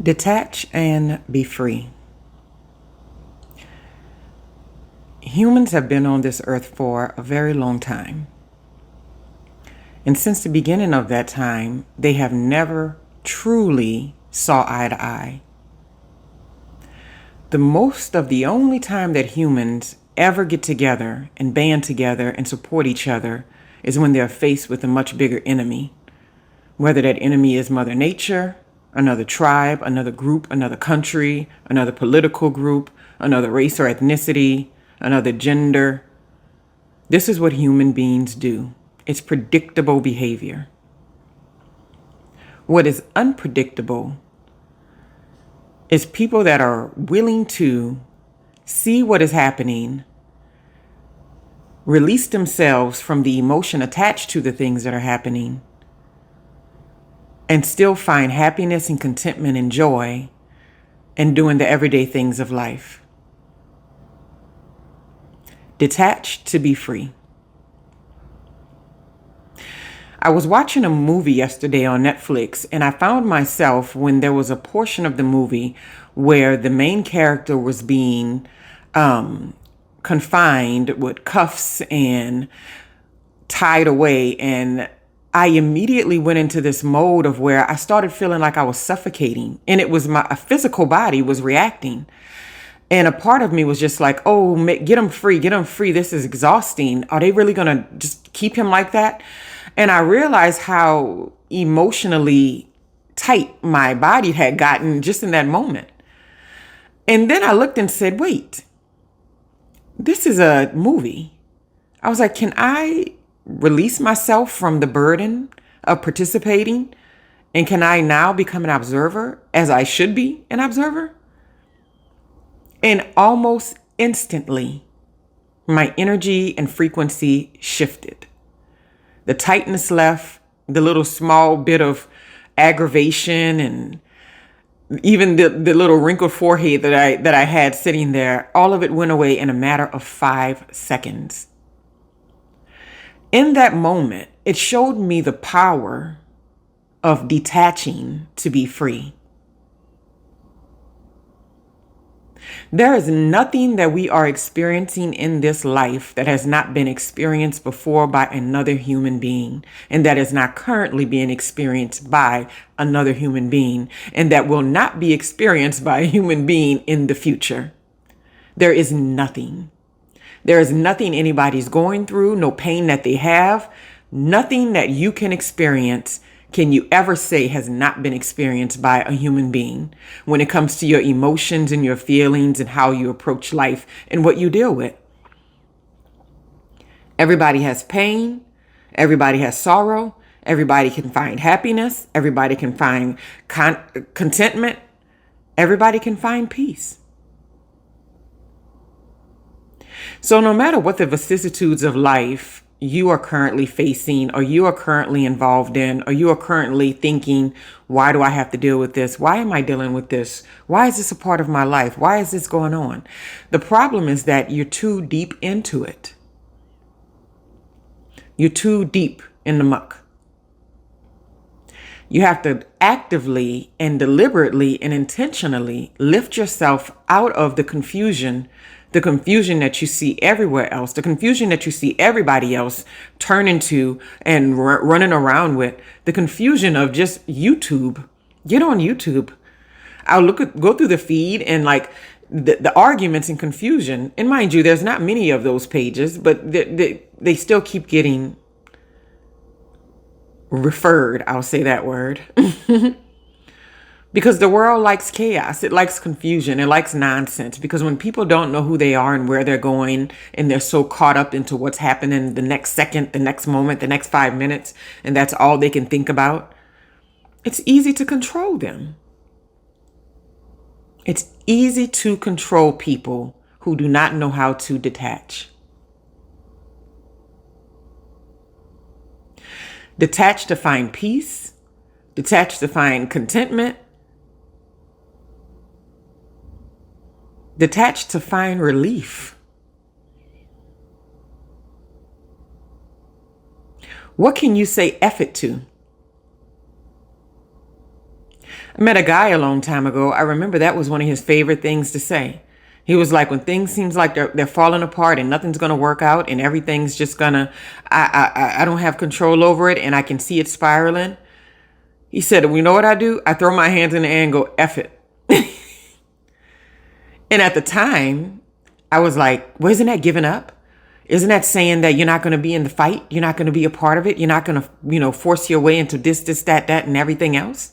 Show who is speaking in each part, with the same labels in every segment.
Speaker 1: Detach and be free. Humans have been on this earth for a very long time. And since the beginning of that time, they have never truly saw eye to eye. The only time that humans ever get together and band together and support each other is when they're faced with a much bigger enemy. Whether that enemy is Mother Nature, another tribe, another group, another country, another political group, another race or ethnicity, another gender. This is what human beings do. It's predictable behavior. What is unpredictable is people that are willing to see what is happening, release themselves from the emotion attached to the things that are happening, and still find happiness and contentment and joy in doing the everyday things of life. Detach to be free. I was watching a movie yesterday on Netflix, and I found myself when there was a portion of the movie where the main character was being confined with cuffs and tied away. And I immediately went into this mode of where I started feeling like I was suffocating, and it was my physical body was reacting. And a part of me was just like, oh, get him free, get him free. This is exhausting. Are they really going to just keep him like that? And I realized how emotionally tight my body had gotten just in that moment. And then I looked and said, wait, this is a movie. I was like, can I release myself from the burden of participating? And can I now become an observer as I should be an observer? And almost instantly, my energy and frequency shifted. The tightness left, the little small bit of aggravation, and even the little wrinkled forehead that I had sitting there, all of it went away in a matter of 5 seconds. In that moment, it showed me the power of detaching to be free. There is nothing that we are experiencing in this life that has not been experienced before by another human being, and that is not currently being experienced by another human being, and that will not be experienced by a human being in the future. There is nothing. There is nothing anybody's going through, no pain that they have, nothing that you can experience can you ever say has not been experienced by a human being when it comes to your emotions and your feelings and how you approach life and what you deal with. Everybody has pain. Everybody has sorrow. Everybody can find happiness. Everybody can find contentment. Everybody can find peace. So no matter what the vicissitudes of life you are currently facing, or you are currently involved in, or you are currently thinking, why do I have to deal with this? Why am I dealing with this? Why is this a part of my life? Why is this going on? The problem is that you're too deep into it. You're too deep in the muck. You have to actively and deliberately and intentionally lift yourself out of the confusion that you see everywhere else, the confusion that you see everybody else turn into and running around with, the confusion of just YouTube. Get on YouTube. Go through the feed and like the arguments and confusion. And mind you, there's not many of those pages, but they still keep getting referred. I'll say that word. Because the world likes chaos. It likes confusion. It likes nonsense. Because when people don't know who they are and where they're going, and they're so caught up into what's happening the next second, the next moment, the next 5 minutes, and that's all they can think about, it's easy to control them. It's easy to control people who do not know how to detach. Detach to find peace. Detach to find contentment. Detach to find relief. What can you say F it to? I met a guy a long time ago. I remember that was one of his favorite things to say. He was like, when things seems like they're falling apart and nothing's gonna work out and everything's just gonna, I don't have control over it and I can see it spiraling. He said, well, you know what I do? I throw my hands in the air and go, F it. And at the time, I was like, well, isn't that giving up? Isn't that saying that you're not going to be in the fight? You're not going to be a part of it? You're not going to, force your way into this, that, and everything else?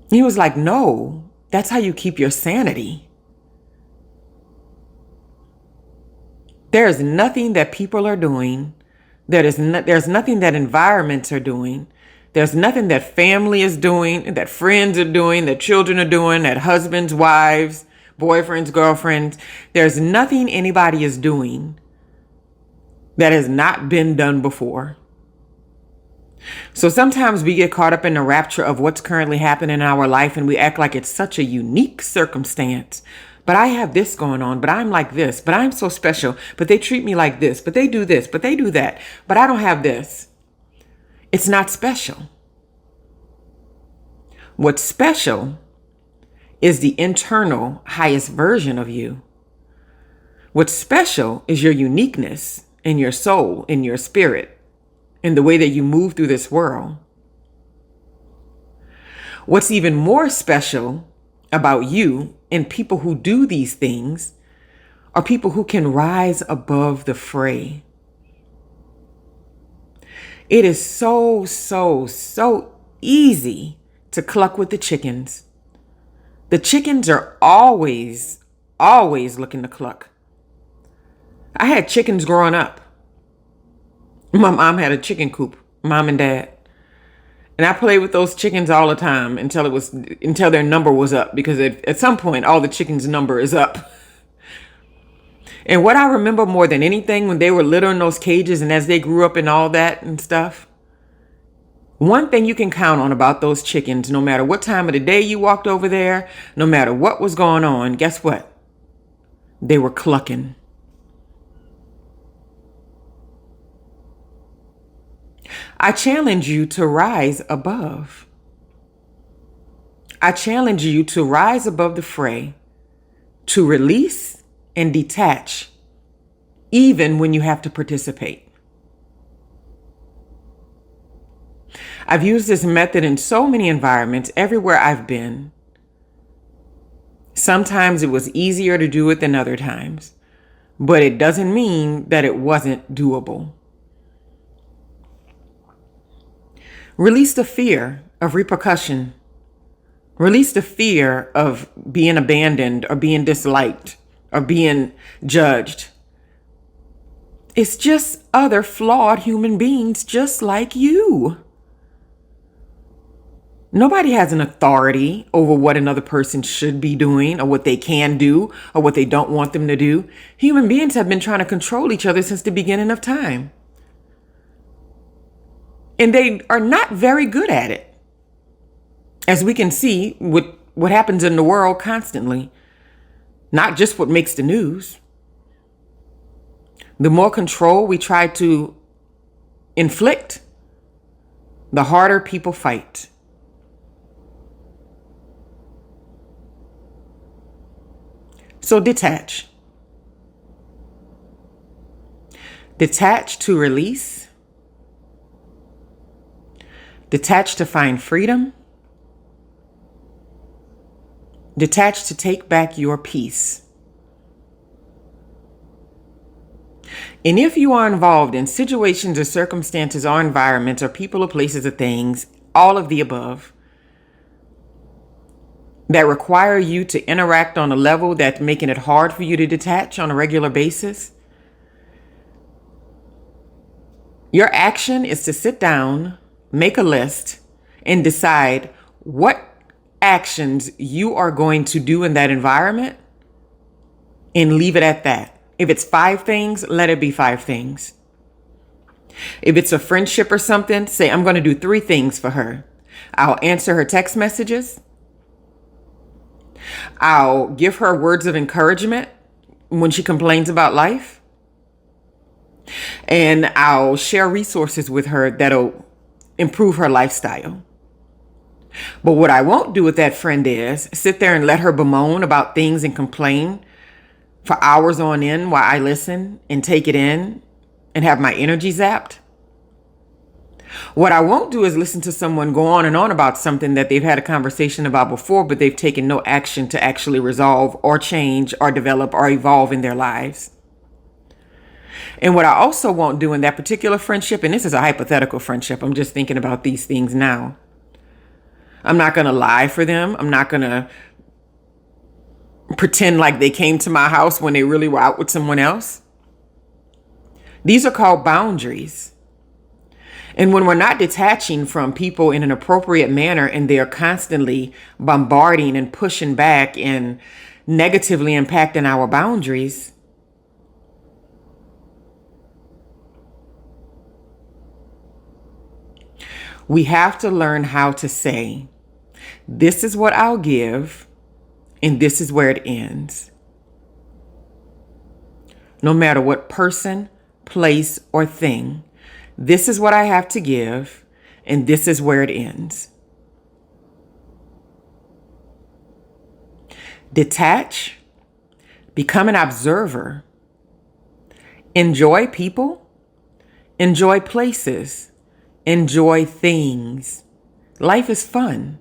Speaker 1: He was like, no, that's how you keep your sanity. There is nothing that people are doing. There's nothing that environments are doing. There's nothing that family is doing, that friends are doing, that children are doing, that husbands, wives, boyfriends, girlfriends. There's nothing anybody is doing that has not been done before. So sometimes we get caught up in the rapture of what's currently happening in our life and we act like it's such a unique circumstance. But I have this going on, but I'm like this, but I'm so special, but they treat me like this, but they do this, but they do that, but I don't have this. It's not special. What's special is the internal highest version of you. What's special is your uniqueness in your soul, in your spirit, in the way that you move through this world. What's even more special about you and people who do these things are people who can rise above the fray. It is so, so, so easy to cluck with the chickens. The chickens are always looking to cluck. I had chickens growing up. My mom had a chicken coop, mom and dad. And I played with those chickens all the time until their number was up, because at some point all the chickens' number is up. And what I remember more than anything when they were little in those cages and as they grew up and all that and stuff, one thing you can count on about those chickens, no matter what time of the day you walked over there, no matter what was going on, guess what? They were clucking. I challenge you to rise above. I challenge you to rise above the fray, to release and detach, even when you have to participate. I've used this method in so many environments, everywhere I've been. Sometimes it was easier to do it than other times, but it doesn't mean that it wasn't doable. Release the fear of repercussion. Release the fear of being abandoned or being disliked or being judged. It's just other flawed human beings just like you. Nobody has an authority over what another person should be doing or what they can do or what they don't want them to do. Human beings have been trying to control each other since the beginning of time. And they are not very good at it. As we can see with what happens in the world constantly. Not just what makes the news. The more control we try to inflict, the harder people fight. So detach. Detach to release. Detach to find freedom. Detach to take back your peace. And if you are involved in situations or circumstances or environments or people or places or things, all of the above, that require you to interact on a level that's making it hard for you to detach on a regular basis, your action is to sit down, make a list, and decide what actions you are going to do in that environment and leave it at that. If it's 5 things, let it be 5 things. If it's a friendship or something, say, I'm going to do 3 things for her. I'll answer her text messages. I'll give her words of encouragement when she complains about life. And I'll share resources with her that'll improve her lifestyle. But what I won't do with that friend is sit there and let her bemoan about things and complain for hours on end while I listen and take it in and have my energy zapped. What I won't do is listen to someone go on and on about something that they've had a conversation about before, but they've taken no action to actually resolve or change or develop or evolve in their lives. And what I also won't do in that particular friendship, and this is a hypothetical friendship, I'm just thinking about these things now. I'm not going to lie for them. I'm not going to pretend like they came to my house when they really were out with someone else. These are called boundaries. And when we're not detaching from people in an appropriate manner and they're constantly bombarding and pushing back and negatively impacting our boundaries, we have to learn how to say, this is what I'll give, and this is where it ends. No matter what person, place, or thing, this is what I have to give, and this is where it ends. Detach, become an observer, enjoy people, enjoy places, enjoy things. Life is fun.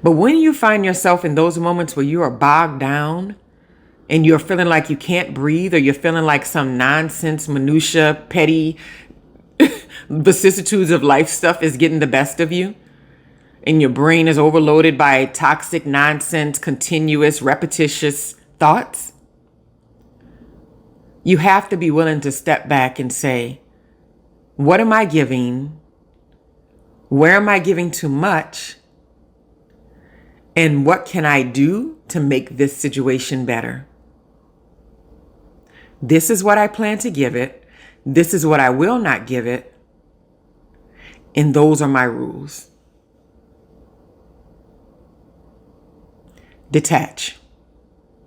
Speaker 1: But when you find yourself in those moments where you are bogged down and you're feeling like you can't breathe, or you're feeling like some nonsense, minutia, petty vicissitudes of life stuff is getting the best of you, and your brain is overloaded by toxic nonsense, continuous, repetitious thoughts, you have to be willing to step back and say, what am I giving? Where am I giving too much? And what can I do to make this situation better? This is what I plan to give it. This is what I will not give it. And those are my rules. Detach.